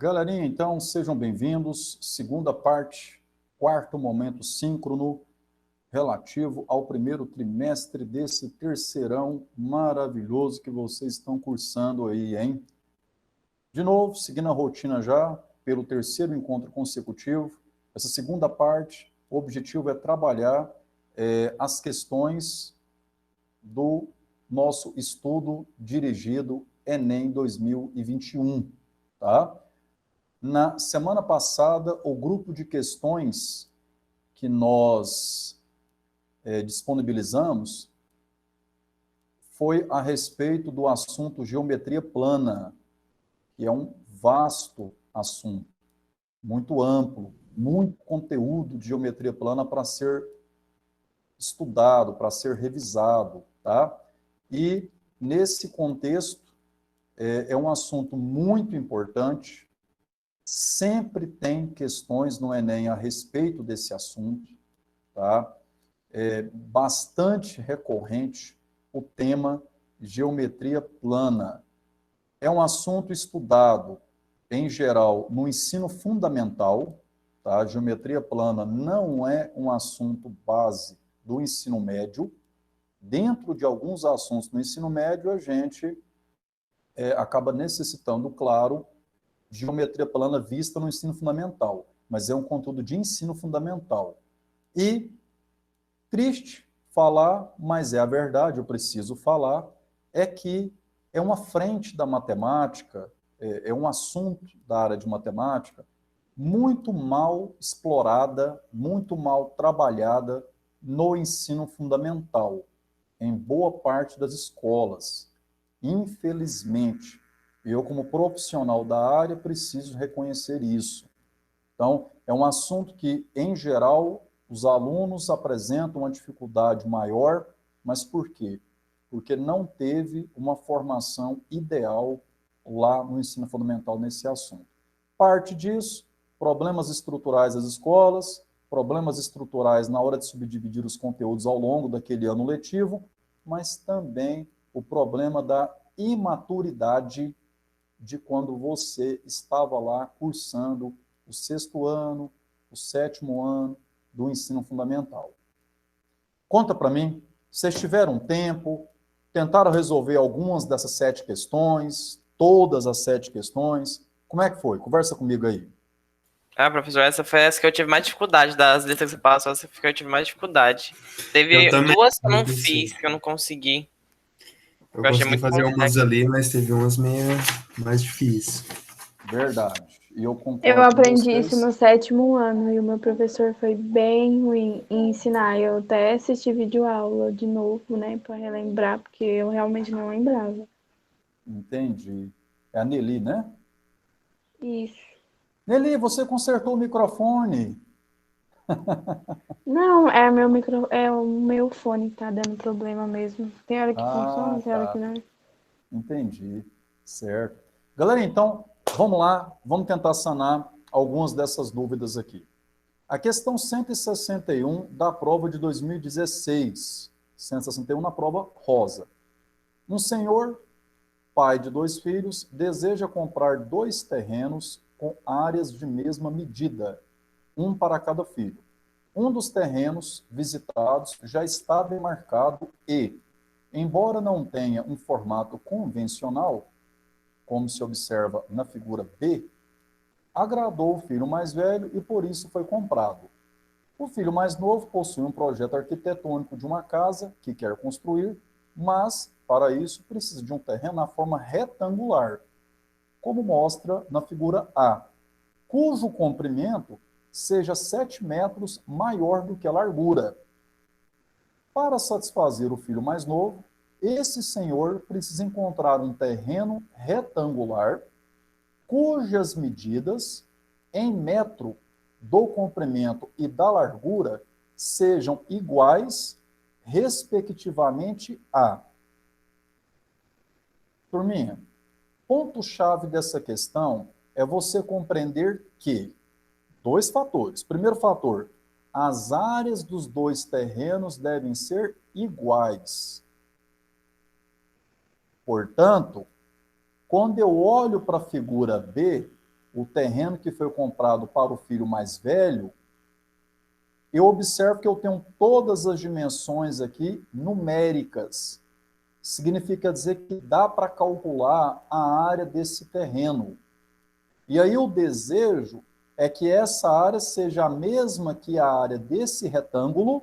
Galerinha, então, sejam bem-vindos. Segunda parte, quarto momento síncrono, relativo ao primeiro trimestre desse terceirão maravilhoso que vocês estão cursando aí, hein? De novo, seguindo a rotina já, pelo terceiro encontro consecutivo, essa segunda parte, o objetivo é trabalhar as questões do nosso estudo dirigido Enem 2021, tá? Na semana passada, o grupo de questões que nós disponibilizamos foi a respeito do assunto geometria plana, que é um vasto assunto, muito amplo, muito conteúdo de geometria plana para ser estudado, para ser revisado, tá? E, nesse contexto, é um assunto muito importante. Sempre tem questões no Enem a respeito desse assunto, tá? É bastante recorrente o tema geometria plana. É um assunto estudado, em geral, no ensino fundamental, tá? Geometria plana não é um assunto base do ensino médio. Dentro de alguns assuntos no ensino médio, a gente acaba necessitando, claro, geometria plana vista no ensino fundamental, mas é um conteúdo de ensino fundamental. E, triste falar, mas é a verdade, eu preciso falar, é que é uma frente da matemática, é um assunto da área de matemática muito mal explorada, muito mal trabalhada no ensino fundamental, em boa parte das escolas. Infelizmente, eu, como profissional da área, preciso reconhecer isso. Então, é um assunto que, em geral, os alunos apresentam uma dificuldade maior, mas por quê? Porque não teve uma formação ideal lá no ensino fundamental nesse assunto. Parte disso, problemas estruturais das escolas, problemas estruturais na hora de subdividir os conteúdos ao longo daquele ano letivo, mas também o problema da imaturidade de quando você estava lá cursando o sexto ano, o sétimo ano do ensino fundamental. Conta para mim, vocês tiveram tempo, tentaram resolver algumas dessas 7 questões, todas as 7 questões, como é que foi? Conversa comigo aí. Ah, professor, essa foi essa que eu tive mais dificuldade das letras que você passou, essa foi que eu tive mais dificuldade. Teve duas que eu não fiz, que eu não consegui. Eu consegui fazer umas ali, mas teve umas meio mais difíceis. Verdade. E eu concordo Eu aprendi com isso no sétimo ano e o meu professor foi bem ruim em ensinar. Eu até assisti videoaula de novo, né, para relembrar, porque eu realmente não lembrava. Entendi. É a Nelly, né? Isso. Nelly, você consertou o microfone. Não, é o meu fone que tá dando problema mesmo. Tem hora que funciona, tem hora que não. Entendi. Certo. Galera, então, vamos lá, vamos tentar sanar algumas dessas dúvidas aqui. A questão 161 da prova de 2016. 161 na prova rosa. Um senhor, pai de 2 filhos, deseja comprar 2 terrenos com áreas de mesma medida, um para cada filho. Um dos terrenos visitados já está demarcado e, embora não tenha um formato convencional, como se observa na figura B, agradou o filho mais velho e por isso foi comprado. O filho mais novo possui um projeto arquitetônico de uma casa que quer construir, mas, para isso, precisa de um terreno na forma retangular, como mostra na figura A, cujo comprimento seja 7 metros maior do que a largura. Para satisfazer o filho mais novo, esse senhor precisa encontrar um terreno retangular cujas medidas em metro do comprimento e da largura sejam iguais, respectivamente, a... Turminha, ponto-chave dessa questão é você compreender que 2 fatores. Primeiro fator, as áreas dos 2 terrenos devem ser iguais. Portanto, quando eu olho para a figura B, o terreno que foi comprado para o filho mais velho, eu observo que eu tenho todas as dimensões aqui numéricas. Significa dizer que dá para calcular a área desse terreno. E aí o desejo é que essa área seja a mesma que a área desse retângulo,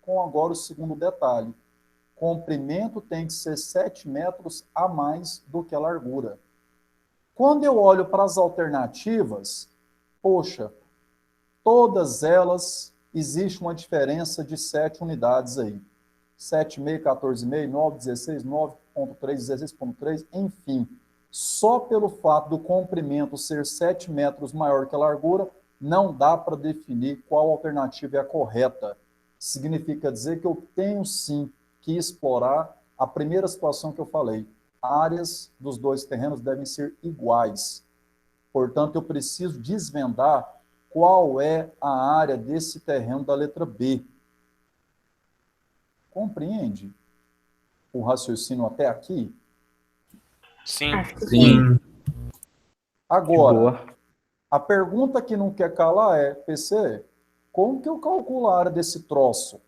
com agora o segundo detalhe. Comprimento tem que ser 7 metros a mais do que a largura. Quando eu olho para as alternativas, poxa, todas elas existe uma diferença de 7 unidades aí. 7,5, 14,5, 9, 16, 9,3, 16,3, enfim. Só pelo fato do comprimento ser 7 metros maior que a largura, não dá para definir qual alternativa é a correta. Significa dizer que eu tenho sim que explorar a primeira situação que eu falei. Áreas dos dois terrenos devem ser iguais. Portanto, eu preciso desvendar qual é a área desse terreno da letra B. Compreende o raciocínio até aqui? Sim. Sim. Agora, a pergunta que não quer calar é, PC, como que eu calculo a área desse troço?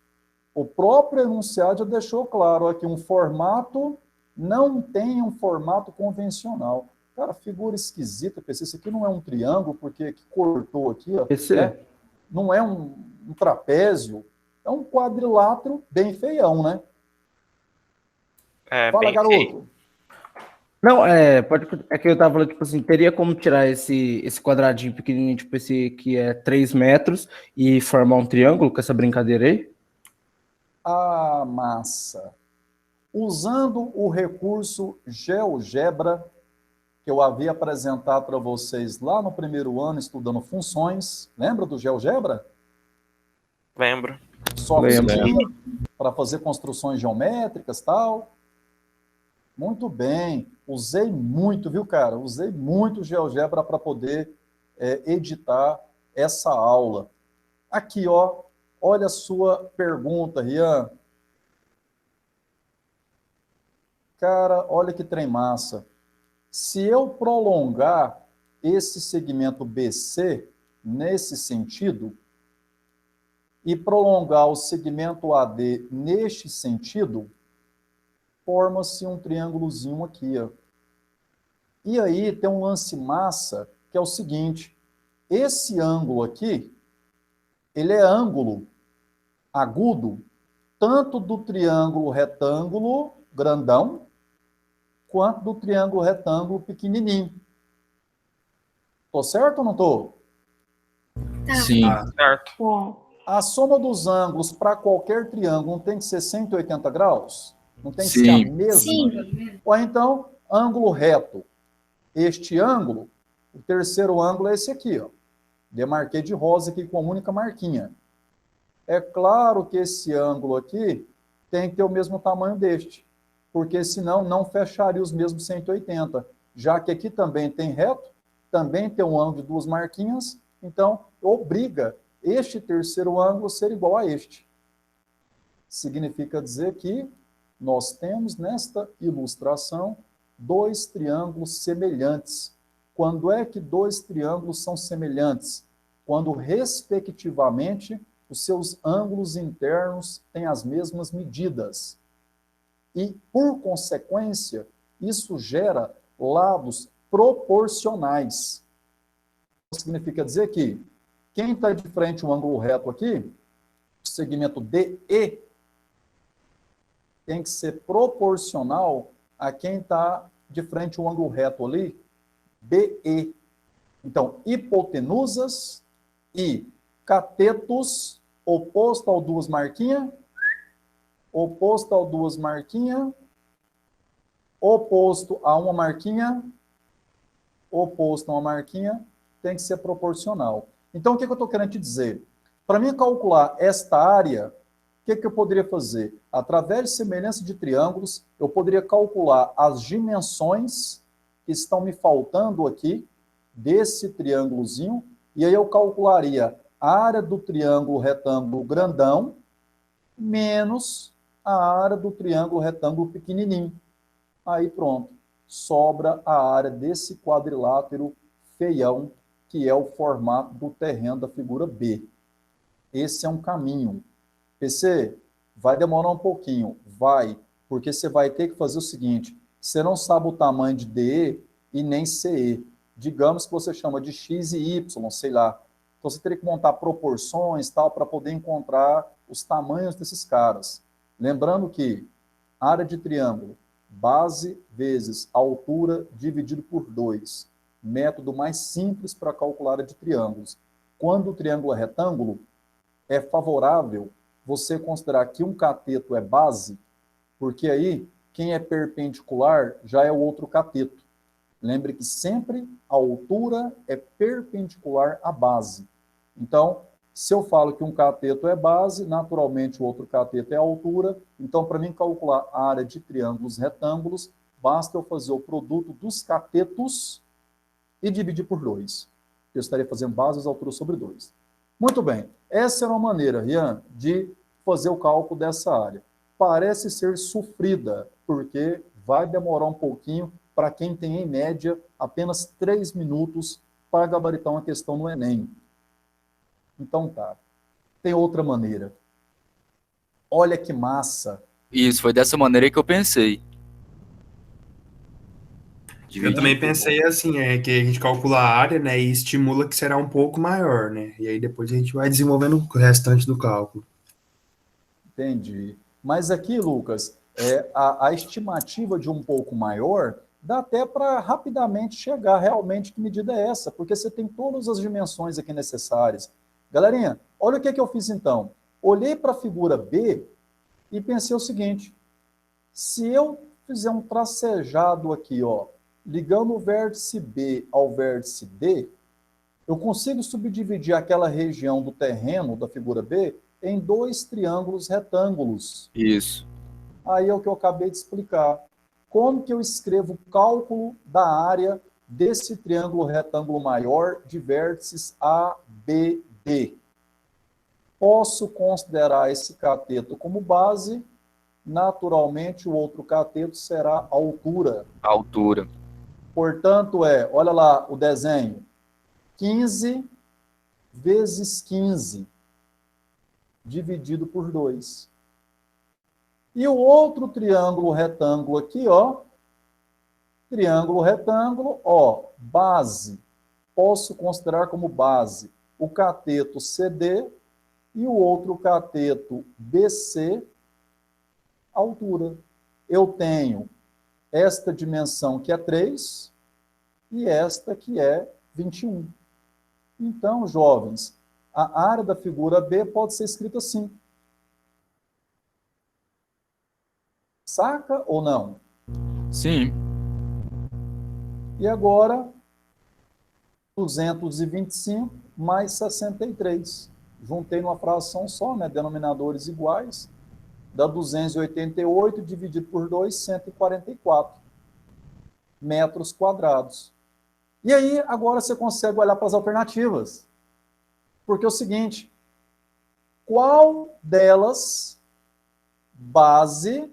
O próprio enunciado já deixou claro aqui, um formato não tem um formato convencional. Cara, figura esquisita, PC, isso aqui não é um triângulo, porque que cortou aqui, ó, né? Não é um trapézio, é um quadrilátero bem feião, né? É, fala, bem garoto. feio. Não, é que eu tava falando, tipo assim, teria como tirar esse quadradinho pequenininho, tipo esse que é 3 metros e formar um triângulo com essa brincadeira aí? Ah, massa. Usando o recurso GeoGebra, que eu havia apresentado para vocês lá no primeiro ano, estudando funções, lembra do GeoGebra? Lembro. Software para fazer construções geométricas e tal. Muito bem. Usei muito, viu, cara? Usei muito o GeoGebra para poder editar essa aula. Aqui, ó. Olha a sua pergunta, Rian. Cara, olha que trem massa. Se eu prolongar esse segmento BC nesse sentido e prolongar o segmento AD neste sentido, forma-se um triângulozinho aqui, ó. E aí tem um lance massa, que é o seguinte, esse ângulo aqui, ele é ângulo agudo, tanto do triângulo retângulo grandão, quanto do triângulo retângulo pequenininho. Tô certo ou não tô? Tá. Sim. Certo. Bom, A soma dos ângulos para qualquer triângulo não tem que ser 180 graus? Não tem que Sim. ser a mesma? sim. Ou então, ângulo reto. Este ângulo, o terceiro ângulo é esse aqui, ó. Demarquei de rosa aqui com a única marquinha. É claro que esse ângulo aqui tem que ter o mesmo tamanho deste, porque senão não fecharia os mesmos 180, já que aqui também tem reto, também tem um ângulo de duas marquinhas, então obriga este terceiro ângulo a ser igual a este. Significa dizer que nós temos nesta ilustração dois triângulos semelhantes. Quando é que dois triângulos são semelhantes? Quando, respectivamente, os seus ângulos internos têm as mesmas medidas. E, por consequência, isso gera lados proporcionais. Significa dizer que quem está de frente ao ângulo reto aqui, o segmento DE, tem que ser proporcional a quem está de frente ao ângulo reto ali, BE. Então, hipotenusas e catetos, oposto ao duas marquinhas, oposto ao duas marquinhas, oposto a uma marquinha, oposto a uma marquinha, tem que ser proporcional. Então, o que eu estou querendo te dizer? Para mim calcular esta área, o que eu poderia fazer? Através de semelhança de triângulos, eu poderia calcular as dimensões que estão me faltando aqui, desse triângulozinho, e aí eu calcularia a área do triângulo retângulo grandão menos a área do triângulo retângulo pequenininho. Aí pronto, sobra a área desse quadrilátero feião, que é o formato do terreno da figura B. Esse é um caminho. PC, vai demorar um pouquinho, vai, porque você vai ter que fazer o seguinte, você não sabe o tamanho de DE e nem CE. Digamos que você chama de X e Y, sei lá. Então você teria que montar proporções, tal, para poder encontrar os tamanhos desses caras. Lembrando que área de triângulo, base vezes altura dividido por 2. Método mais simples para calcular a área de triângulos. Quando o triângulo é retângulo, é favorável você considerar que um cateto é base, porque aí quem é perpendicular já é o outro cateto. Lembre que sempre a altura é perpendicular à base. Então, se eu falo que um cateto é base, naturalmente o outro cateto é altura. Então, para mim calcular a área de triângulos retângulos, basta eu fazer o produto dos catetos e dividir por 2. Eu estaria fazendo base vezes altura sobre 2. Muito bem. Essa é uma maneira, Rian, de fazer o cálculo dessa área. Parece ser sofrida, porque vai demorar um pouquinho para quem tem, em média, apenas 3 minutos para gabaritar uma questão no Enem. Então tá. Tem outra maneira. Olha que massa. Isso, foi dessa maneira que eu pensei. Eu também pensei assim, que a gente calcula a área, né, e estimula que será um pouco maior, né? E aí depois a gente vai desenvolvendo o restante do cálculo. Entendi. Mas aqui, Lucas, a estimativa de um pouco maior dá até para rapidamente chegar realmente que medida é essa, porque você tem todas as dimensões aqui necessárias. Galerinha, olha o que eu fiz então. Olhei para a figura B e pensei o seguinte, se eu fizer um tracejado aqui, ó, ligando o vértice B ao vértice D, eu consigo subdividir aquela região do terreno da figura B em 2 triângulos retângulos. Isso. Aí é o que eu acabei de explicar. Como que eu escrevo o cálculo da área desse triângulo retângulo maior de vértices A, B, D? Posso considerar esse cateto como base, naturalmente o outro cateto será a altura. A altura. Portanto, olha lá o desenho, 15 vezes 15, dividido por 2. E o outro triângulo retângulo aqui, ó, triângulo retângulo, ó, base, posso considerar como base o cateto CD e o outro cateto BC, altura. Eu tenho esta dimensão que é 3 e esta que é 21. Então, jovens, a área da figura B pode ser escrita assim. Saca ou não? Sim. E agora, 225 mais 63. Juntei numa fração só, né, denominadores iguais. Dá 288 dividido por 2, 144 metros quadrados. E aí, agora você consegue olhar para as alternativas. Porque é o seguinte, qual delas, base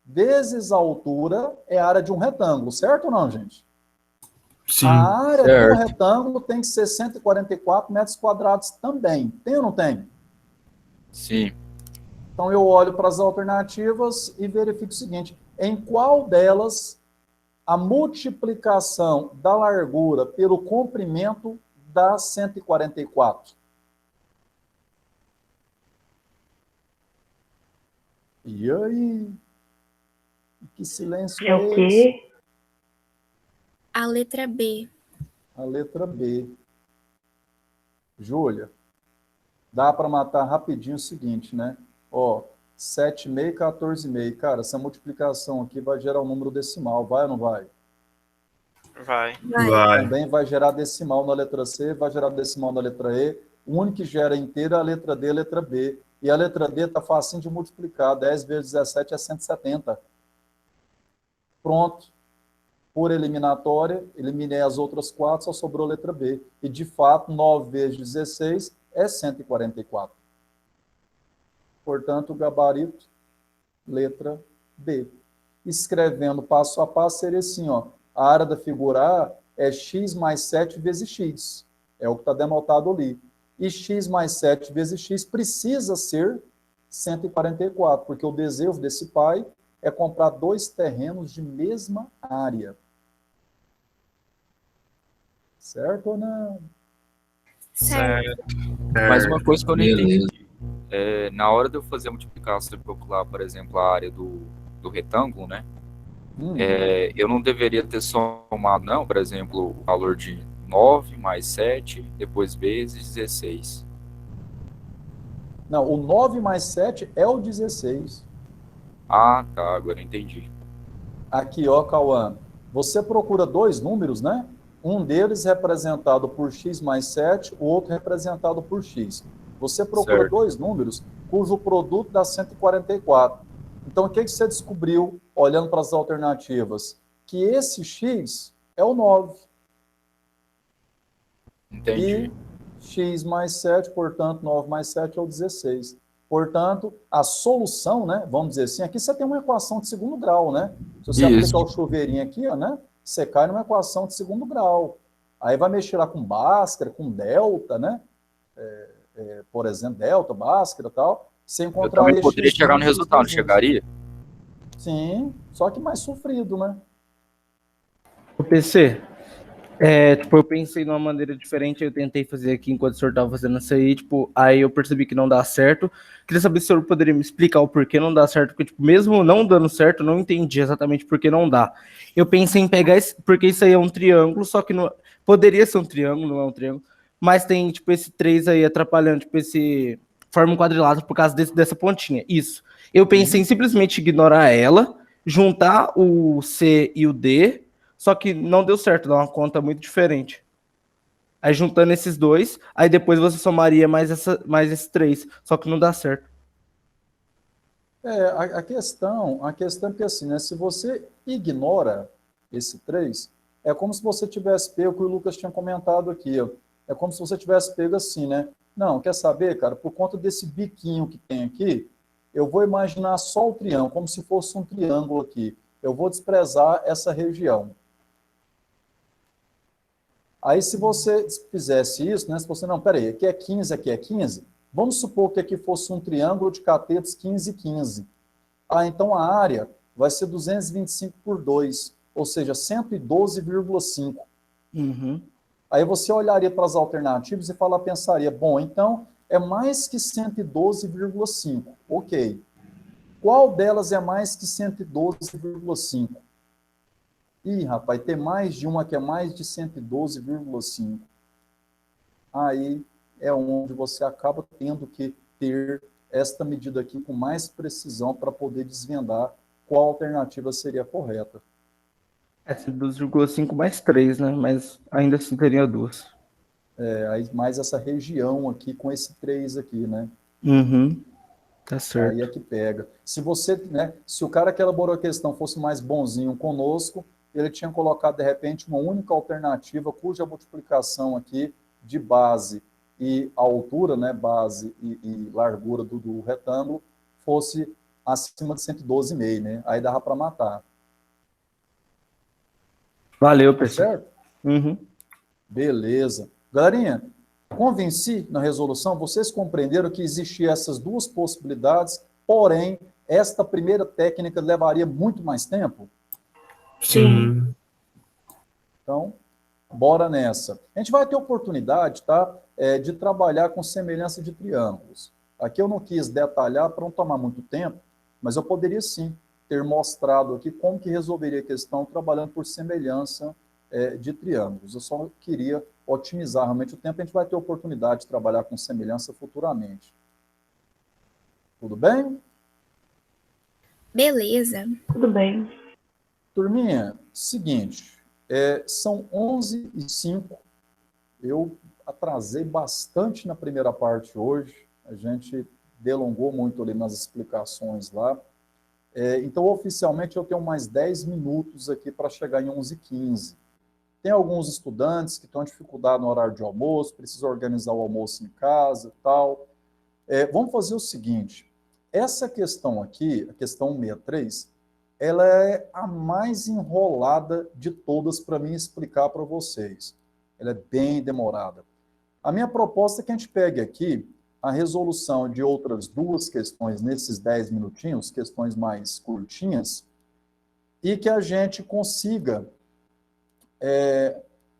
vezes altura, é a área de um retângulo, certo ou não, gente? Sim, a área certo. do retângulo tem que ser 144 metros quadrados também. Tem ou não tem? Sim. Então, eu olho para as alternativas e verifico o seguinte, em qual delas a multiplicação da largura pelo comprimento dá 144? E aí? Que silêncio É o esse? quê? A letra B. A letra B. Júlia, dá para matar rapidinho o seguinte, né? Ó, 7,5, 14,5. Cara, essa multiplicação aqui vai gerar um número decimal, vai ou não vai? Vai. vai. Também vai gerar decimal na letra C, vai gerar decimal na letra E. O único que gera inteiro é a letra D e a letra B. E a letra D está facinho de multiplicar. 10 vezes 17 é 170. Pronto. Por eliminatória, eliminei as outras 4, só sobrou a letra B. E, de fato, 9 vezes 16 é 144. Portanto, o gabarito, letra B. Escrevendo passo a passo, seria assim, ó, a área da figura A é x mais 7 vezes x. É o que está denotado ali. E x mais 7 vezes x precisa ser 144, porque o desejo desse pai é comprar 2 terrenos de mesma área. Certo ou não? Certo. Mas uma coisa que eu não Beleza. entendi, na hora de eu fazer a multiplicação e calcular, por exemplo, a área do retângulo, né? Eu não deveria ter somado, não, por exemplo, o valor de 9 mais 7, depois vezes 16. Não, o 9 mais 7 é o 16. Ah, tá, agora eu entendi. Aqui, ó, Cauã, você procura 2 números, né? Um deles representado por x mais 7, o outro representado por x. Você procura Certo. 2 números cujo produto dá 144. Então, o que você descobriu, olhando para as alternativas? Que esse x é o 9. Entendi. E x mais 7, portanto, 9 mais 7 é o 16. Portanto, a solução, né, vamos dizer assim, aqui você tem uma equação de segundo grau, né? Se você aplicar o chuveirinho aqui, ó, né, você cai numa equação de segundo grau. Aí vai mexer lá com Bhaskara, com delta, né? Por exemplo, delta, Bhaskara e tal. Você Eu encontrar também aí poderia x1, chegar no resultado, x2. chegaria? Sim, só que mais sofrido, né? O PC, tipo, eu pensei numa maneira diferente, eu tentei fazer aqui enquanto o senhor estava fazendo isso aí, tipo, aí eu percebi que não dá certo. Queria saber se o senhor poderia me explicar o porquê não dá certo, porque, tipo, mesmo não dando certo, eu não entendi exatamente por que não dá. Eu pensei em pegar esse, porque isso aí é um triângulo, só que não, poderia ser um triângulo, não é um triângulo, mas tem, tipo, esse 3 aí atrapalhando, tipo, esse forma um quadrilátero por causa dessa pontinha. Isso. Eu pensei em simplesmente ignorar ela, juntar o C e o D, só que não deu certo, dá uma conta muito diferente. Aí juntando esses dois, aí depois você somaria mais esses 3, só que não dá certo. A questão é que assim, né, se você ignora esse 3, é como se você tivesse pego, o que o Lucas tinha comentado aqui, ó, é como se você tivesse pego assim, né? Não, quer saber, cara, por conta desse biquinho que tem aqui, eu vou imaginar só o triângulo, como se fosse um triângulo aqui. Eu vou desprezar essa região. Aí, se você fizesse isso, né, se você, não, peraí, aqui é 15, vamos supor que aqui fosse um triângulo de catetos 15 e 15. Então a área vai ser 225 por 2, ou seja, 112,5. Uhum. Aí você olharia para as alternativas e pensaria, bom, então é mais que 112,5. Ok. Qual delas é mais que 112,5? Ih, rapaz, tem mais de uma que é mais de 112,5. Aí é onde você acaba tendo que ter esta medida aqui com mais precisão para poder desvendar qual alternativa seria correta. 2,5 mais 3, né? Mas ainda assim teria 2. Aí mais essa região aqui com esse 3 aqui, né? Uhum. Tá certo. Aí é que pega. Se você, né, se o cara que elaborou a questão fosse mais bonzinho conosco, ele tinha colocado, de repente, uma única alternativa cuja multiplicação aqui de base e altura, né, base e largura do retângulo, fosse acima de 112,5, né? Aí dava para matar. Valeu, Tá pessoal. certo? Uhum. Beleza. Galerinha, convenci na resolução, vocês compreenderam que existiam essas duas possibilidades, porém, esta primeira técnica levaria muito mais tempo? Sim. Então, bora nessa. A gente vai ter oportunidade, tá, de trabalhar com semelhança de triângulos. Aqui eu não quis detalhar para não tomar muito tempo, mas eu poderia sim ter mostrado aqui como que resolveria a questão trabalhando por semelhança de triângulos. Eu só queria otimizar realmente o tempo, a gente vai ter oportunidade de trabalhar com semelhança futuramente. Tudo bem? Beleza. Tudo bem. Turminha, seguinte, são 11h05, eu atrasei bastante na primeira parte hoje, a gente delongou muito ali nas explicações lá, então oficialmente eu tenho mais 10 minutos aqui para chegar em 11h15. Tem alguns estudantes que estão em dificuldade no horário de almoço, precisam organizar o almoço em casa e tal. Vamos fazer o seguinte, essa questão aqui, a questão 163, ela é a mais enrolada de todas para mim explicar para vocês. Ela é bem demorada. A minha proposta é que a gente pegue aqui a resolução de outras duas questões nesses 10 minutinhos, questões mais curtinhas, e que a gente consiga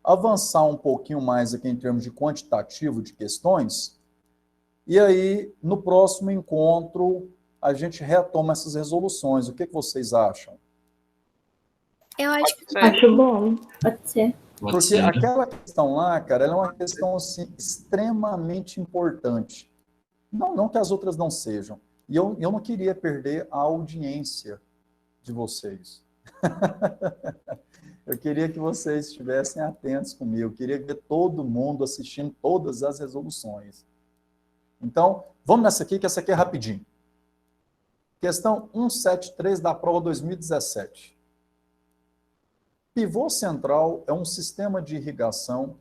avançar um pouquinho mais aqui em termos de quantitativo de questões, e aí, no próximo encontro, a gente retoma essas resoluções. O que vocês acham? Eu Acho bom. Pode ser. Porque aquela questão lá, cara, ela é uma questão assim, extremamente importante. Não que as outras não sejam. E eu não queria perder a audiência de vocês. Eu queria que vocês estivessem atentos comigo. Eu queria ver todo mundo assistindo todas as resoluções. Então, vamos nessa aqui, que essa aqui é rapidinho. Questão 173 da prova 2017. Pivô central é um sistema de irrigação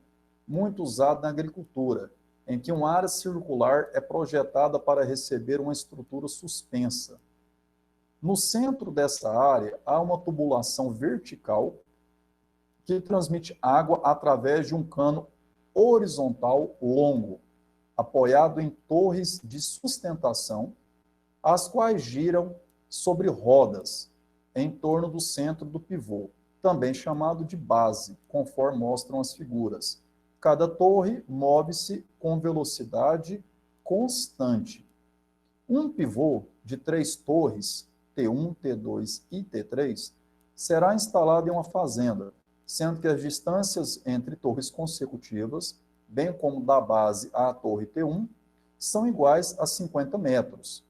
muito usado na agricultura, em que uma área circular é projetada para receber uma estrutura suspensa. No centro dessa área, há uma tubulação vertical que transmite água através de um cano horizontal longo, apoiado em torres de sustentação, as quais giram sobre rodas em torno do centro do pivô, também chamado de base, conforme mostram as figuras. Cada torre move-se com velocidade constante. Um pivô de 3 torres, T1, T2 e T3, será instalado em uma fazenda, sendo que as distâncias entre torres consecutivas, bem como da base à torre T1, são iguais a 50 metros.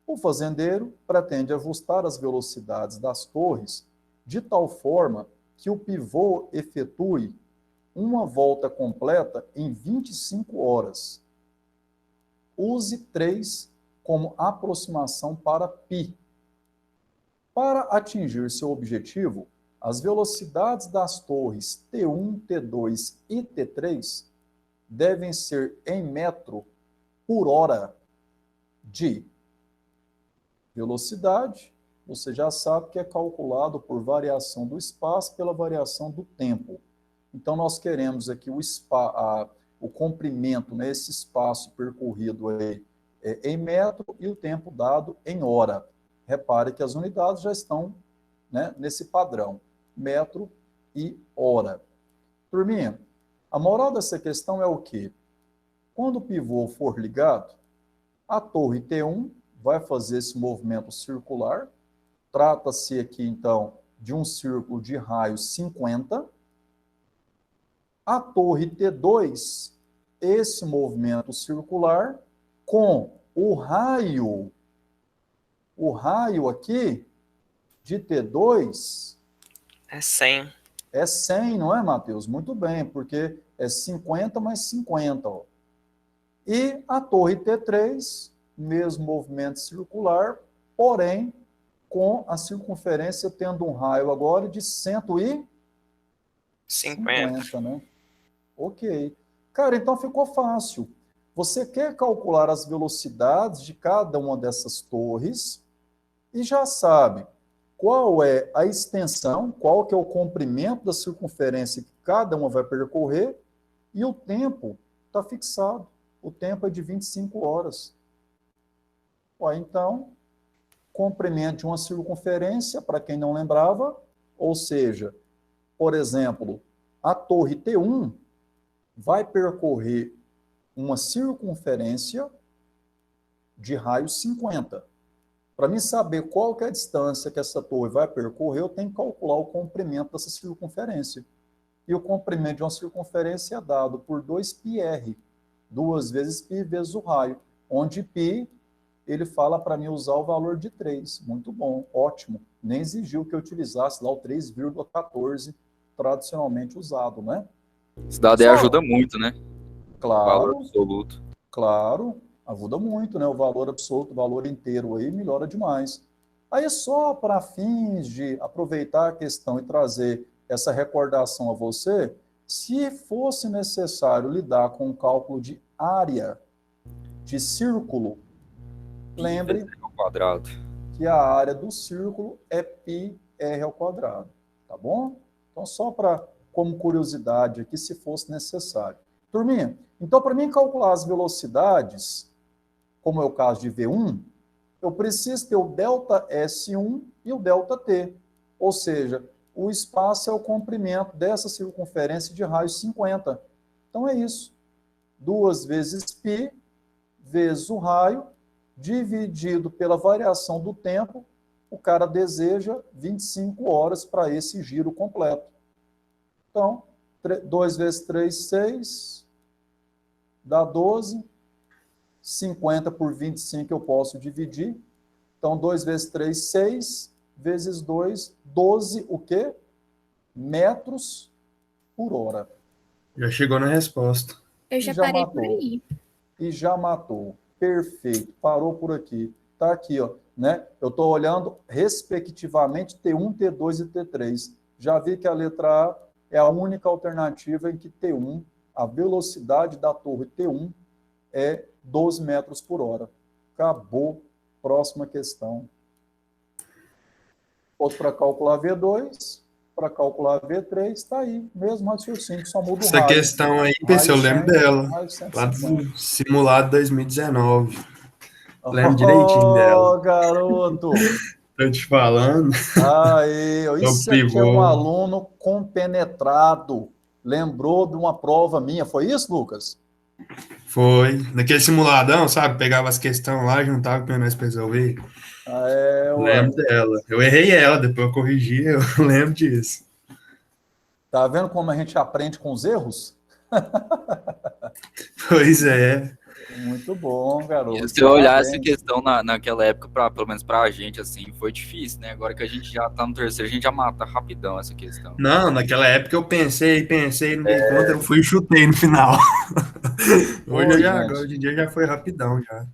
O fazendeiro pretende ajustar as velocidades das torres de tal forma que o pivô efetue uma volta completa em 25 horas. Use 3 como aproximação para π. Para atingir seu objetivo, as velocidades das torres T1, T2 e T3 devem ser em metro por hora de velocidade. Você já sabe que é calculado por variação do espaço pela variação do tempo. Então, nós queremos aqui o comprimento, né, esse espaço percorrido aí, em metro e o tempo dado em hora. Repare que as unidades já estão, né, nesse padrão, metro e hora. Turminha, a moral dessa questão é o quê? Quando o pivô for ligado, a torre T1 vai fazer esse movimento circular. Trata-se aqui, então, de um círculo de raio 50. A torre T2, esse movimento circular, com o raio aqui de T2... É 100. É 100, não é, Matheus? Muito bem, porque é 50 mais 50. Ó. E a torre T3, mesmo movimento circular, porém, com a circunferência tendo um raio agora de 150, né? Ok. Cara, então ficou fácil. Você quer calcular as velocidades de cada uma dessas torres e já sabe qual é a extensão, qual que é o comprimento da circunferência que cada uma vai percorrer e o tempo está fixado. O tempo é de 25 horas. Ó, então, comprimento de uma circunferência, para quem não lembrava, ou seja, por exemplo, a torre T1 vai percorrer uma circunferência de raio 50. Para mim saber qual que é a distância que essa torre vai percorrer, eu tenho que calcular o comprimento dessa circunferência. E o comprimento de uma circunferência é dado por 2πr, 2 vezes π vezes o raio, onde π, ele fala para mim usar o valor de 3. Muito bom, ótimo. Nem exigiu que eu utilizasse lá o 3,14 tradicionalmente usado, né? Esse dado aí ajuda muito, né? Claro. O valor absoluto. Claro, ajuda muito, né? O valor absoluto, o valor inteiro aí melhora demais. Aí só para fins de aproveitar a questão e trazer essa recordação a você, se fosse necessário lidar com o cálculo de área de círculo, lembre quadrado. que a área do círculo é πr ao quadrado, tá bom? Então, só para, como curiosidade aqui, se fosse necessário. Turminha, então, para mim calcular as velocidades, como é o caso de V1, eu preciso ter o delta S1 e o delta T, ou seja, o espaço é o comprimento dessa circunferência de raio 50. Então, é isso. 2 vezes π, vezes o raio, dividido pela variação do tempo, o cara deseja 25 horas para esse giro completo. Então, 2 vezes 3, 6, dá 12. 50 por 25 eu posso dividir. Então, 2 vezes 3, 6, vezes 2, 12, o quê? Metros por hora. Já chegou na resposta. Eu já parei por aí. E já matou. Perfeito. Parou por aqui. Tá aqui, ó, né? Eu estou olhando, respectivamente, T1, T2 e T3. Já vi que a letra A é a única alternativa em que T1, a velocidade da torre T1 é 12 metros por hora. Acabou. Próxima questão. Outro para calcular V2, para calcular V3, está aí. Mesmo raciocínio, só muda o Essa raio. questão aí, PC, eu lembro dela. Lá do simulado 2019. Lembro direitinho dela. Oh, garoto! Tô te falando. Aí, isso aqui é um aluno compenetrado. Lembrou de uma prova minha. Foi isso, Lucas? Foi. Naquele simuladão, sabe? Pegava as questões lá, juntava para nós resolver. Lembro dela. Eu errei ela, depois eu corrigi, eu lembro disso. Tá vendo como a gente aprende com os erros? Pois é. Muito bom, garoto. E se eu olhar essa questão naquela época, pelo menos pra gente, assim, foi difícil, né? Agora que a gente já tá no terceiro, a gente já mata rapidão essa questão. Não, naquela época eu pensei, não dei conta, eu fui e chutei no final. Hoje em dia já foi rapidão, já.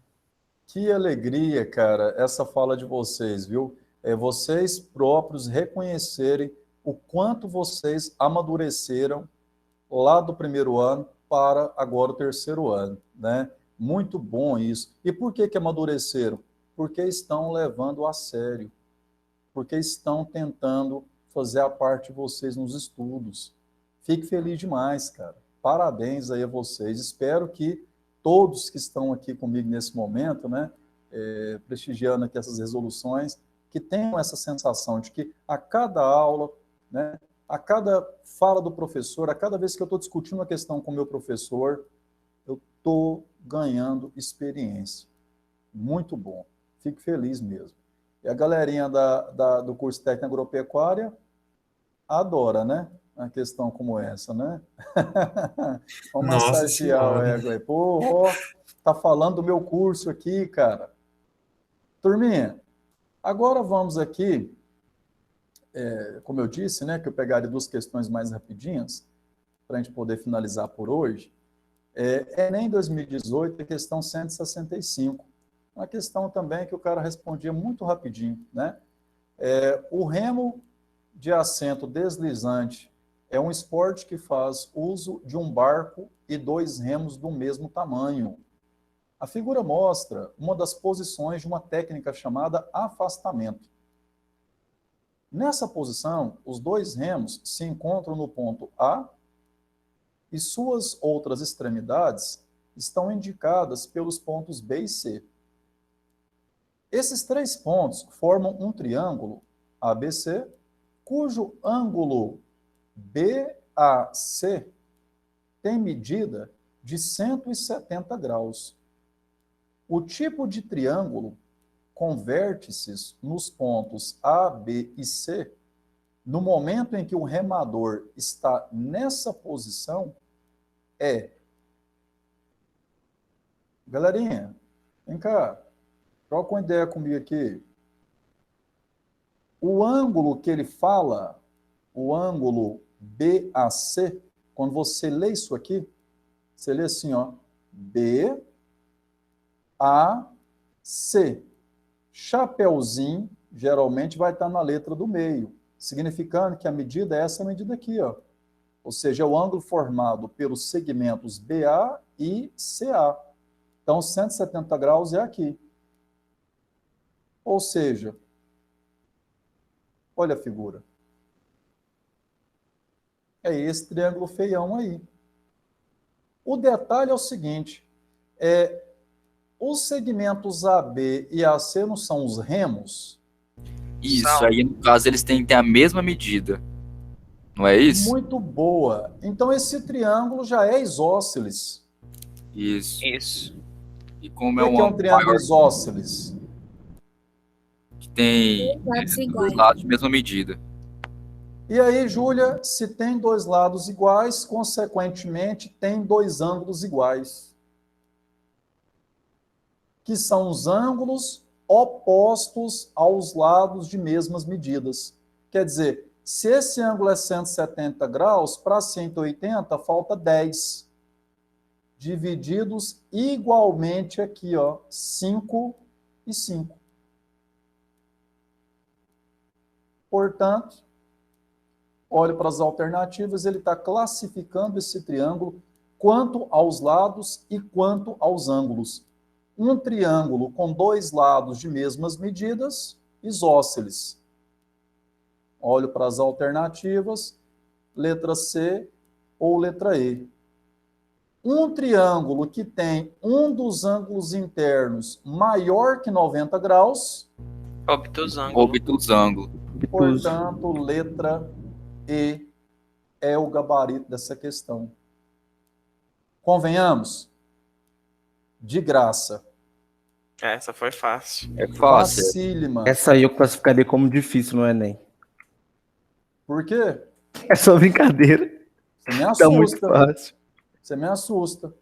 Que alegria, cara, essa fala de vocês, viu? É vocês próprios reconhecerem o quanto vocês amadureceram lá do primeiro ano para agora o terceiro ano, né? Muito bom isso. E por que amadureceram? Porque estão levando a sério, porque estão tentando fazer a parte de vocês nos estudos. Fique feliz demais, cara. Parabéns aí a vocês. Espero que todos que estão aqui comigo nesse momento, né, prestigiando aqui essas resoluções, que tenham essa sensação de que a cada aula, né, a cada fala do professor, a cada vez que eu estou discutindo uma questão com o meu professor, eu estou ganhando experiência. Muito bom. Fico feliz mesmo. E a galerinha do curso técnico agropecuária adora, né? Uma questão como essa, né? Vamos massagear o ego aí. Pô, tá falando do meu curso aqui, cara. Turminha, agora vamos aqui, como eu disse, né, que eu pegaria 2 questões mais rapidinhas, para a gente poder finalizar por hoje. Enem 2018, a questão 165. Uma questão também que o cara respondia muito rapidinho, né? O remo de assento deslizante é um esporte que faz uso de um barco e 2 remos do mesmo tamanho. A figura mostra uma das posições de uma técnica chamada afastamento. Nessa posição, os 2 remos se encontram no ponto A e suas outras extremidades estão indicadas pelos pontos B e C. Esses 3 pontos formam um triângulo ABC, cujo ângulo BAC tem medida de 170 graus. O tipo de triângulo com vértices nos pontos A, B e C, no momento em que o remador está nessa posição, Galerinha, vem cá, troca uma ideia comigo aqui. O ângulo que ele fala, o ângulo BAC, quando você lê isso aqui, você lê assim, ó, BAC. Chapeuzinho, geralmente, vai estar na letra do meio, significando que a medida é essa medida aqui, ó. Ou seja, é o ângulo formado pelos segmentos BA e CA. Então, 170 graus é aqui. Ou seja, olha a figura. É esse triângulo feião aí. O detalhe é o seguinte, os segmentos AB e AC não são os remos? Isso, aí no caso eles têm que ter a mesma medida. Não é isso? Muito boa. Então esse triângulo já é isósceles. Isso. E como o que é um triângulo isósceles? Que tem dois lados de mesma medida. E aí, Júlia, se tem dois lados iguais, consequentemente, tem dois ângulos iguais. Que são os ângulos opostos aos lados de mesmas medidas. Quer dizer, se esse ângulo é 170 graus, para 180 falta 10. Divididos igualmente aqui, ó, 5 e 5. Portanto, olhe para as alternativas, ele está classificando esse triângulo quanto aos lados e quanto aos ângulos. Um triângulo com dois lados de mesmas medidas, isósceles. Olho para as alternativas, letra C ou letra E. Um triângulo que tem um dos ângulos internos maior que 90 graus. Obtusângulo. Portanto, letra E é o gabarito dessa questão. Convenhamos? De graça. Essa foi fácil. É fácil. Facílima. Essa aí eu classificaria como difícil no Enem. Por quê? É só brincadeira. Você me assusta. Tá muito fácil. Você me assusta.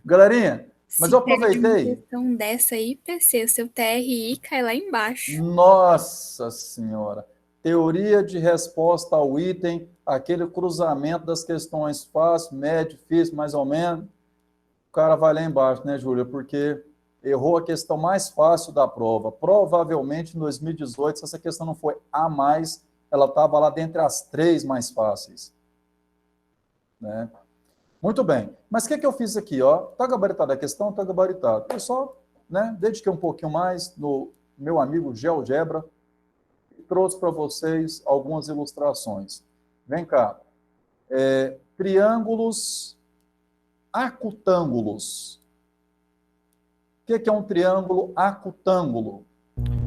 Galerinha, mas eu aproveitei. Uma questão dessa aí, PC, o seu TRI cai lá embaixo. Nossa Senhora. Teoria de resposta ao item, aquele cruzamento das questões fácil, médio, difícil, mais ou menos. O cara vai lá embaixo, né, Júlia? Porque errou a questão mais fácil da prova. Provavelmente, em 2018, se essa questão não foi a mais, ela estava lá dentre as 3 mais fáceis. Né? Muito bem. Mas o que eu fiz aqui? Está gabaritada a questão? Está gabaritado. Eu só dediquei um pouquinho mais no meu amigo GeoGebra e trouxe para vocês algumas ilustrações. Vem cá. Triângulos acutângulos. O que é um triângulo acutângulo?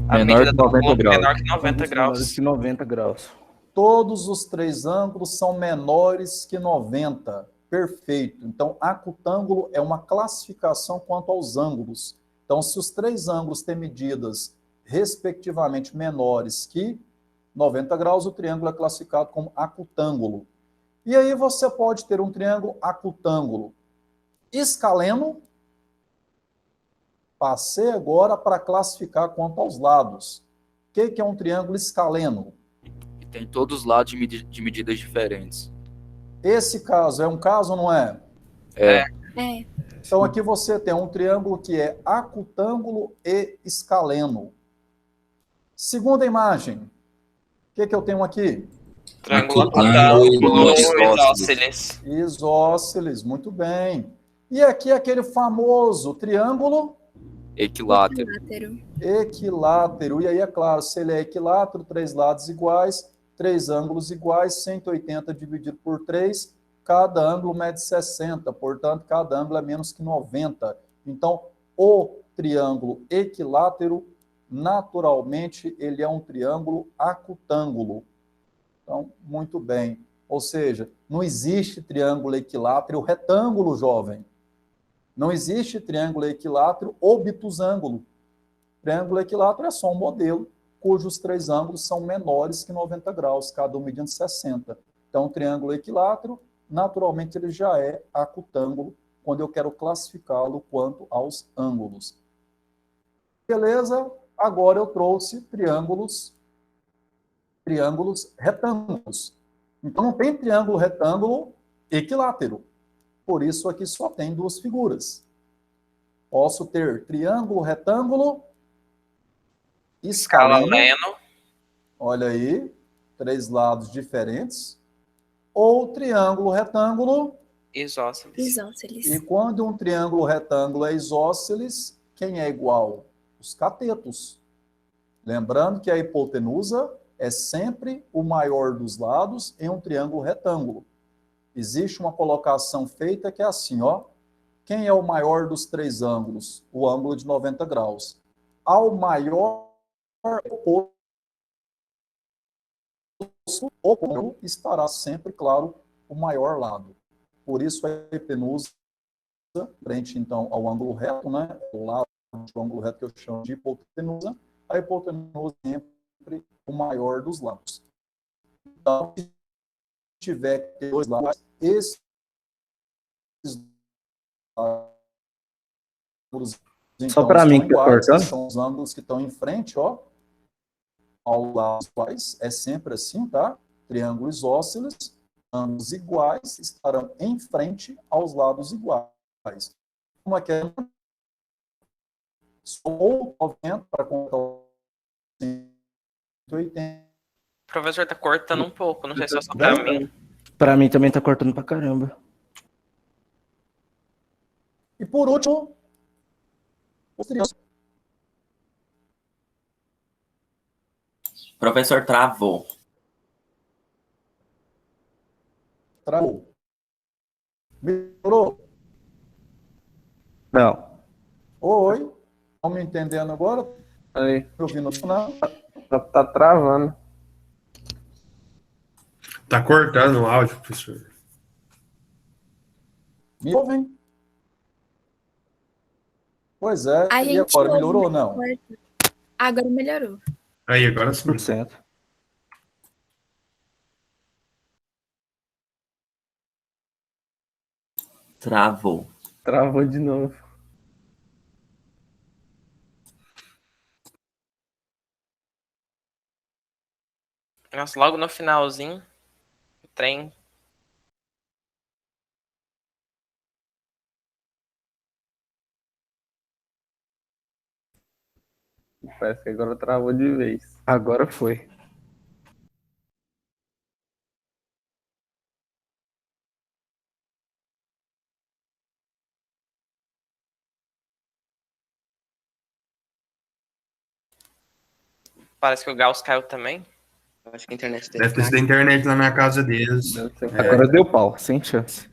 Menor que 90 graus. Menor que 90 graus. Menor que 90 graus. Todos os 3 ângulos são menores que 90. Perfeito. Então, acutângulo é uma classificação quanto aos ângulos. Então, se os 3 ângulos têm medidas respectivamente menores que 90 graus, o triângulo é classificado como acutângulo. E aí você pode ter um triângulo acutângulo escaleno. Passei agora para classificar quanto aos lados. O que é um triângulo escaleno? E tem todos os lados de medidas diferentes. Esse caso é um caso ou não é? É. Então aqui você tem um triângulo que é acutângulo e escaleno. Segunda imagem. O que eu tenho aqui? Triângulo acutângulo isósceles. Isósceles, muito bem. E aqui aquele famoso triângulo equilátero. Equilátero. E aí, é claro, se ele é equilátero, 3 lados iguais, 3 ângulos iguais, 180 dividido por 3, cada ângulo mede 60, portanto, cada ângulo é menos que 90. Então, o triângulo equilátero, naturalmente, ele é um triângulo acutângulo. Então, muito bem. Ou seja, não existe triângulo equilátero retângulo, jovem. Não existe triângulo equilátero obtusângulo. Triângulo equilátero é só um modelo cujos 3 ângulos são menores que 90 graus, cada um medindo 60. Então, o triângulo equilátero, naturalmente, ele já é acutângulo, quando eu quero classificá-lo quanto aos ângulos. Beleza? Agora eu trouxe triângulos retângulos. Então, não tem triângulo retângulo equilátero. Por isso, aqui só tem 2 figuras. Posso ter triângulo retângulo escaleno. Olha aí, 3 lados diferentes. Ou triângulo retângulo isósceles. E quando um triângulo retângulo é isósceles, quem é igual? O Os catetos. Lembrando que a hipotenusa é sempre o maior dos lados em um triângulo retângulo. Existe uma colocação feita que é assim, ó. Quem é o maior dos três ângulos? O ângulo de 90 graus. Ao maior oposto estará sempre, claro, o maior lado. Por isso a hipotenusa, frente então ao ângulo reto, né? O lado do ângulo reto que eu chamo de hipotenusa, a hipotenusa é sempre o maior dos lados. Então, se tiver dois lados, esses ângulos, então, só para mim que tá cortando, são os ângulos que estão em frente, ó, ao lado dos quais é sempre assim, tá? Triângulos isósceles, ângulos iguais estarão em frente aos lados iguais. Como é que é? Ou 90 para contar 180. O professor tá cortando um pouco, não sei se é só pra mim. Para mim também tá cortando pra caramba. E por último, os triângulos. Professor, travou. Travou. Melhorou? Não. Oi? Estão me entendendo agora? Aí. Me ouvindo? Não? Tá travando. Tá cortando o áudio, professor. Me ouvem? Pois é. A E gente agora, ouve, melhorou ou não? Agora melhorou. Aí, agora sim. 100%. Travou. Travou de novo. Nossa, logo no finalzinho, o trem. Parece que agora travou de vez. Agora foi. Parece que o Gauss caiu também. Eu acho que a internet Deve ter sido a internet lá na casa deles. Agora deu pau, sem chance.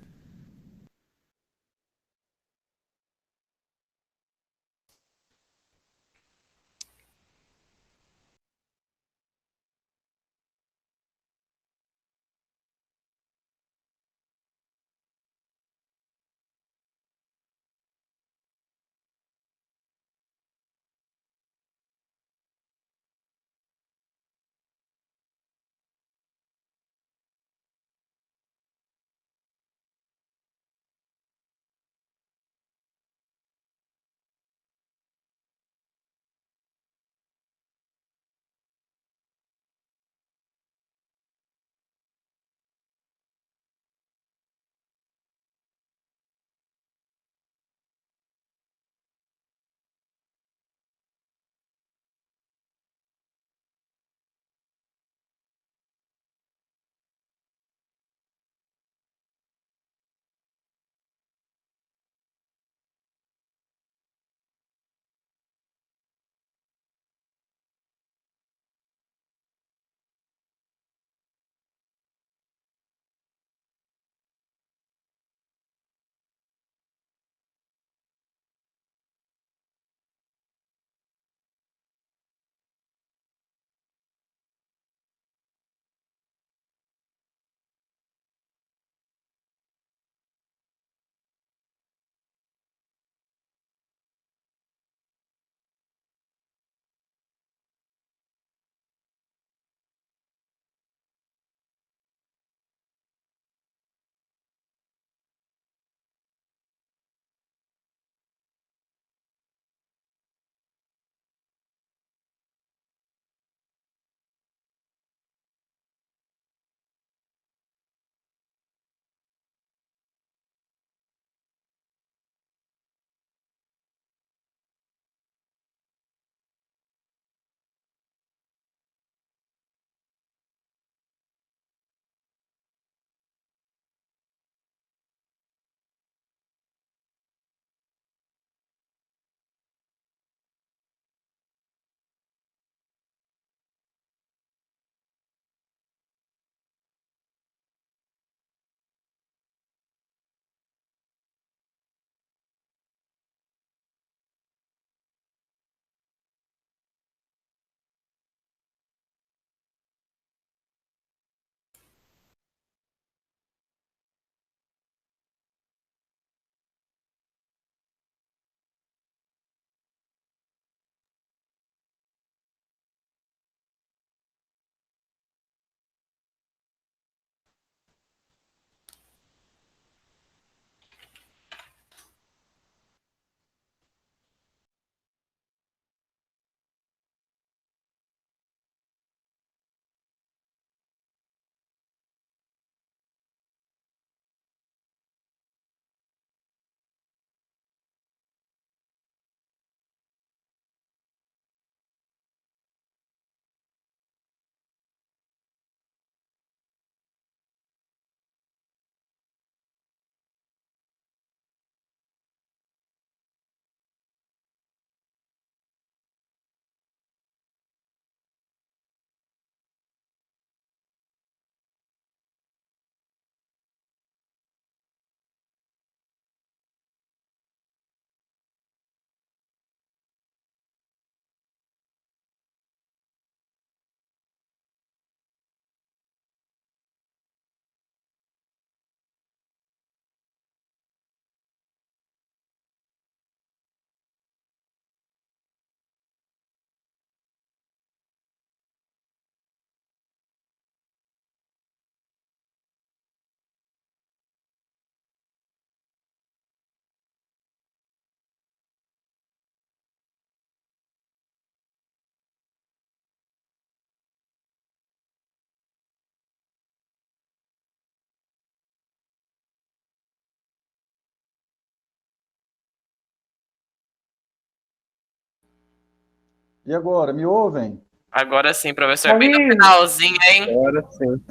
E agora, me ouvem? Agora sim, professor. Bem no finalzinho, hein? Agora sim.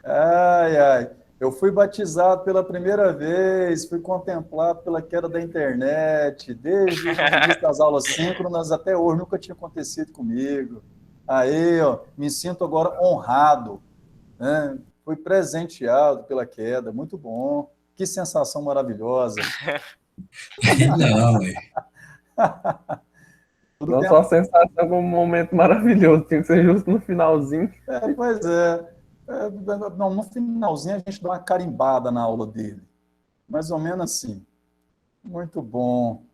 Ai, ai. Eu fui batizado pela primeira vez, fui contemplado pela queda da internet, desde o início das aulas síncronas até hoje, nunca tinha acontecido comigo. Aí, ó, me sinto agora honrado, né? Fui presenteado pela queda, muito bom. Que sensação maravilhosa. Não, ué. Não só a sensação, como um momento maravilhoso, tem que ser justo no finalzinho. Pois é. Não, no finalzinho a gente dá uma carimbada na aula dele. Mais ou menos assim. Muito bom.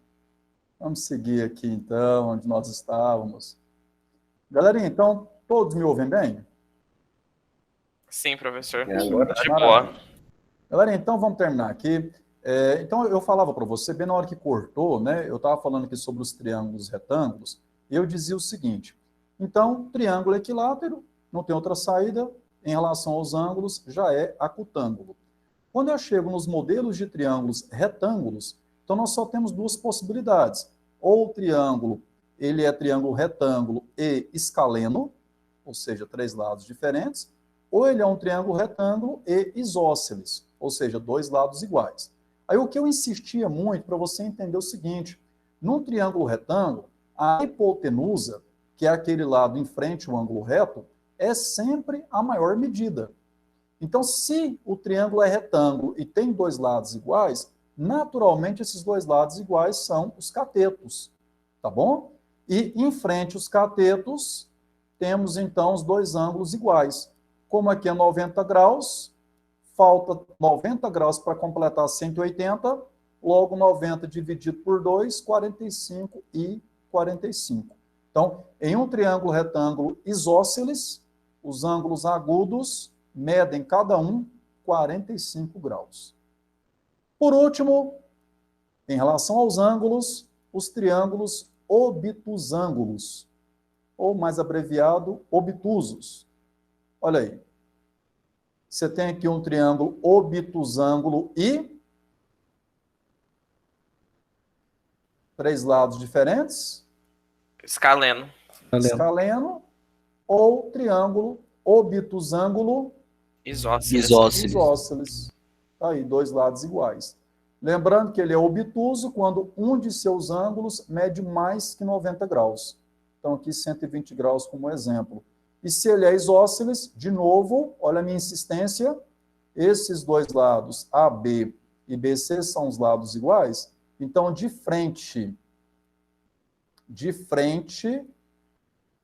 Vamos seguir aqui, então, onde nós estávamos. Galerinha, então, todos me ouvem bem? Sim, professor. Agora, de boa. Galerinha, então, vamos terminar aqui. Então, eu falava para você, bem na hora que cortou, né? Eu estava falando aqui sobre os triângulos retângulos, e eu dizia o seguinte, então, triângulo equilátero, não tem outra saída, em relação aos ângulos, já é acutângulo. Quando eu chego nos modelos de triângulos retângulos, então nós só temos duas possibilidades. Ou o triângulo, ele é triângulo retângulo e escaleno, ou seja, 3 lados diferentes, ou ele é um triângulo retângulo e isósceles, ou seja, 2 lados iguais. Aí o que eu insistia muito para você entender o seguinte, num triângulo retângulo, a hipotenusa, que é aquele lado em frente ao ângulo reto, é sempre a maior medida. Então, se o triângulo é retângulo e tem 2 lados iguais, naturalmente esses 2 lados iguais são os catetos, tá bom? E em frente aos catetos, temos então os 2 ângulos iguais. Como aqui é 90 graus, falta 90 graus para completar 180, logo 90 dividido por 2, 45 e 45. Então, em um triângulo retângulo isósceles, os ângulos agudos medem cada um 45 graus. Por último, em relação aos ângulos, os triângulos obtusângulos, ou mais abreviado, obtusos. Olha aí. Você tem aqui um triângulo obtusângulo e 3 lados diferentes. Escaleno. Escaleno ou triângulo obtusângulo isósceles. Aí, 2 lados iguais. Lembrando que ele é obtuso quando um de seus ângulos mede mais que 90 graus. Então, aqui 120 graus como exemplo. E se ele é isósceles, de novo, olha a minha insistência, esses 2 lados, AB e BC, são os lados iguais. Então, de frente,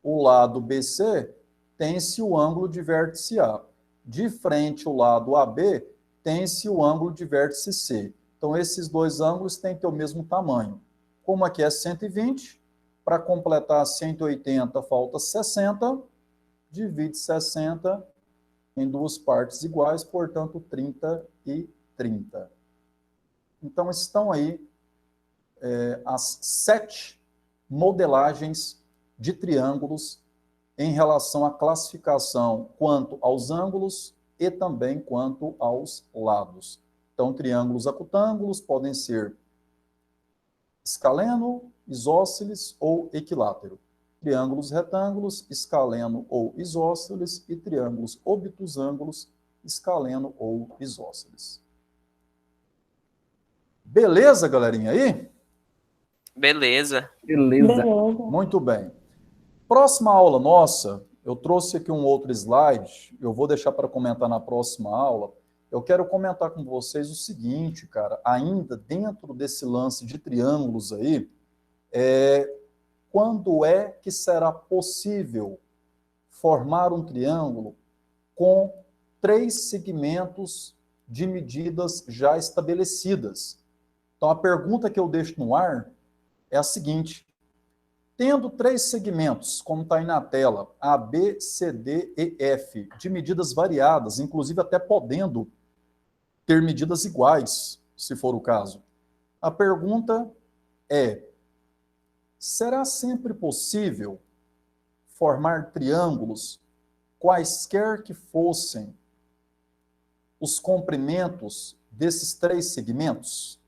o lado BC tem-se o ângulo de vértice A. De frente, o lado AB tem-se o ângulo de vértice C. Então, esses 2 ângulos têm que ter o mesmo tamanho. Como aqui é 120, para completar 180, falta 60, divide 60 em 2 partes iguais, portanto, 30 e 30. Então, estão aí as 7 modelagens de triângulos em relação à classificação quanto aos ângulos e também quanto aos lados. Então, triângulos acutângulos podem ser escaleno, isósceles ou equilátero. Triângulos retângulos, escaleno ou isósceles, e triângulos obtusângulos, escaleno ou isósceles. Beleza, galerinha aí? Beleza. Muito bem. Próxima aula nossa, eu trouxe aqui um outro slide, eu vou deixar para comentar na próxima aula. Eu quero comentar com vocês o seguinte, cara, ainda dentro desse lance de triângulos aí, quando é que será possível formar um triângulo com 3 segmentos de medidas já estabelecidas? Então, a pergunta que eu deixo no ar é a seguinte: tendo 3 segmentos, como está aí na tela, A, B, C, D e F, de medidas variadas, inclusive até podendo ter medidas iguais, se for o caso, a pergunta é: será sempre possível formar triângulos, quaisquer que fossem os comprimentos desses 3 segmentos?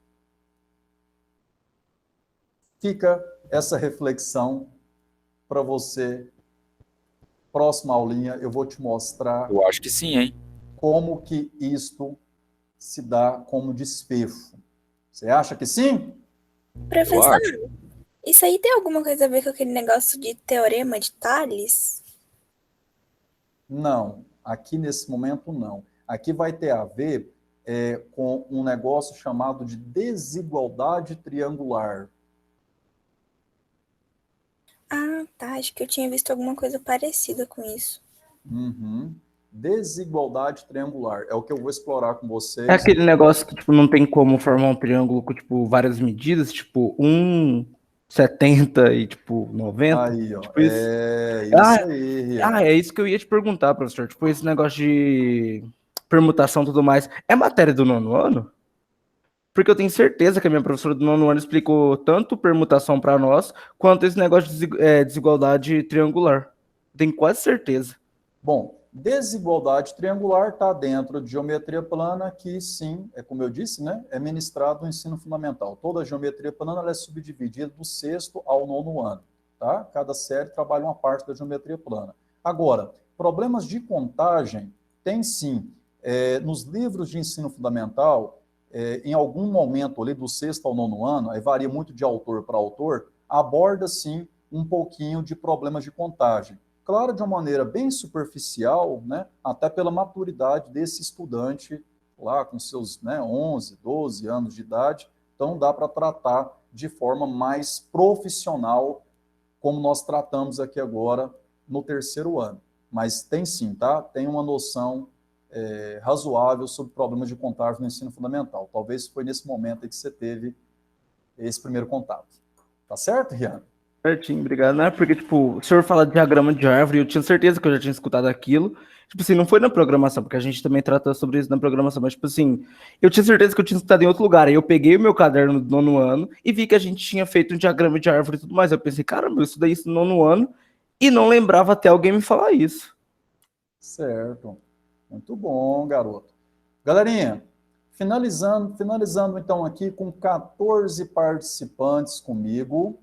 Fica essa reflexão para você. Próxima aulinha, eu vou te mostrar. Eu acho que sim, hein? Como que isto se dá como desfecho. Você acha que sim? Professor, isso aí tem alguma coisa a ver com aquele negócio de teorema de Tales? Não, aqui nesse momento não. Aqui vai ter a ver com um negócio chamado de desigualdade triangular. Ah, tá. Acho que eu tinha visto alguma coisa parecida com isso. Uhum. Desigualdade triangular. É o que eu vou explorar com vocês. É aquele negócio que tipo, não tem como formar um triângulo com tipo, várias medidas, tipo 70 e tipo 90. Aí, ó. Tipo isso. Isso aí. É isso que eu ia te perguntar, professor. Tipo, esse negócio de permutação e tudo mais. É matéria do 9º ano? Porque eu tenho certeza que a minha professora do 9º ano explicou tanto permutação para nós, quanto esse negócio de desigualdade triangular. Tenho quase certeza. Bom, desigualdade triangular está dentro de geometria plana, que sim, como eu disse, né, é ministrado no ensino fundamental. Toda a geometria plana ela é subdividida do 6º ao 9º ano. Tá? Cada série trabalha uma parte da geometria plana. Agora, problemas de contagem tem sim. Nos livros de ensino fundamental, em algum momento ali do 6º ao 9º ano, aí varia muito de autor para autor, aborda sim um pouquinho de problemas de contagem. Claro, de uma maneira bem superficial, né, até pela maturidade desse estudante lá com seus 11, 12 anos de idade, então dá para tratar de forma mais profissional, como nós tratamos aqui agora no 3º ano. Mas tem sim, tá? Tem uma noção razoável sobre problemas de contagem no ensino fundamental. Talvez foi nesse momento aí que você teve esse primeiro contato. Tá certo, Rian? Certinho, obrigado. Não é porque, tipo, o senhor fala de diagrama de árvore, eu tinha certeza que eu já tinha escutado aquilo. Tipo assim, não foi na programação, porque a gente também trata sobre isso na programação, mas, tipo assim, eu tinha certeza que eu tinha escutado em outro lugar. Aí eu peguei o meu caderno do 9º ano e vi que a gente tinha feito um diagrama de árvore e tudo mais. Eu pensei, caramba, eu estudei isso no 9º ano e não lembrava até alguém me falar isso. Certo. Muito bom, garoto. Galerinha, finalizando então aqui com 14 participantes comigo.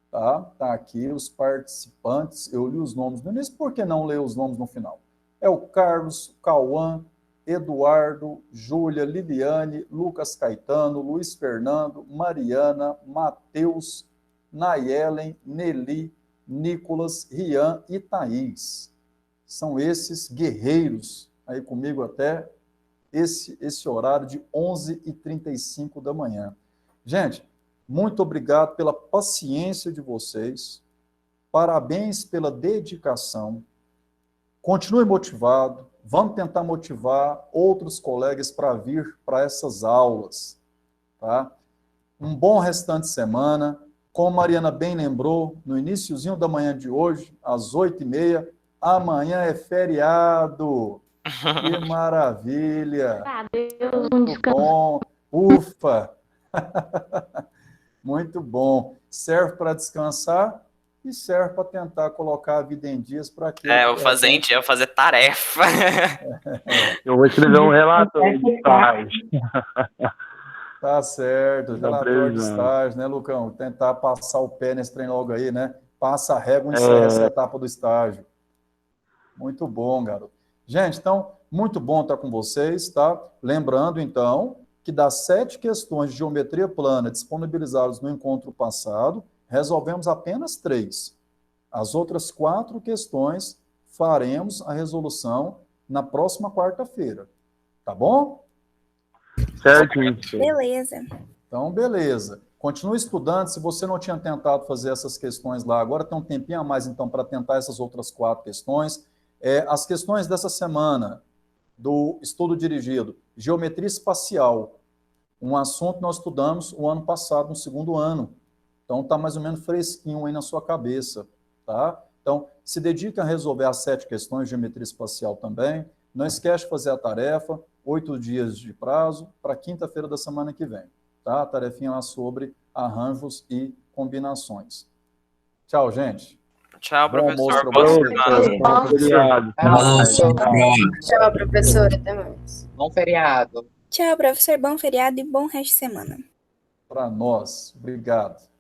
Tá aqui os participantes, eu li os nomes no início, por que não ler os nomes no final? É o Carlos, Cauã, Eduardo, Júlia, Liliane, Lucas Caetano, Luiz Fernando, Mariana, Matheus, Nayelen, Nelly, Nicolas, Rian e Thaís. São esses guerreiros aí comigo até esse horário de 11h35 da manhã. Gente, muito obrigado pela paciência de vocês, parabéns pela dedicação, continue motivado, vamos tentar motivar outros colegas para vir para essas aulas, tá? Um bom restante de semana, como a Mariana bem lembrou, no iniciozinho da manhã de hoje, às 8h30, amanhã é feriado, que maravilha, muito bom, ufa! Muito bom. Serve para descansar e serve para tentar colocar a vida em dias para que... Eu vou fazer tarefa. Eu vou escrever um relatório de estágio. Tá certo, relatório de estágio, né, Lucão? Tentar passar o pé nesse trem logo aí, né? Passa a régua e encerra essa etapa do estágio. Muito bom, garoto. Gente, então, muito bom estar com vocês, tá? Lembrando, então, que das 7 questões de geometria plana disponibilizadas no encontro passado, resolvemos apenas 3. As outras 4 questões faremos a resolução na próxima quarta-feira. Tá bom? Certo. Beleza. Então, beleza. Continue estudando. Se você não tinha tentado fazer essas questões lá, agora tem um tempinho a mais, então, para tentar essas outras 4 questões. As questões dessa semana, do estudo dirigido, geometria espacial, um assunto que nós estudamos o ano passado, no 2º ano. Então, está mais ou menos fresquinho aí na sua cabeça, tá? Então, se dedique a resolver as 7 questões de geometria espacial também. Não esquece de fazer a tarefa, 8 dias de prazo, para quinta-feira da semana que vem, tá? A tarefinha lá sobre arranjos e combinações. Tchau, gente. Tchau, professor. Boa feriado. Tchau, professor. Até mais. Bom feriado. Tchau, professor. Bom feriado e bom resto de semana. Para nós. Obrigado.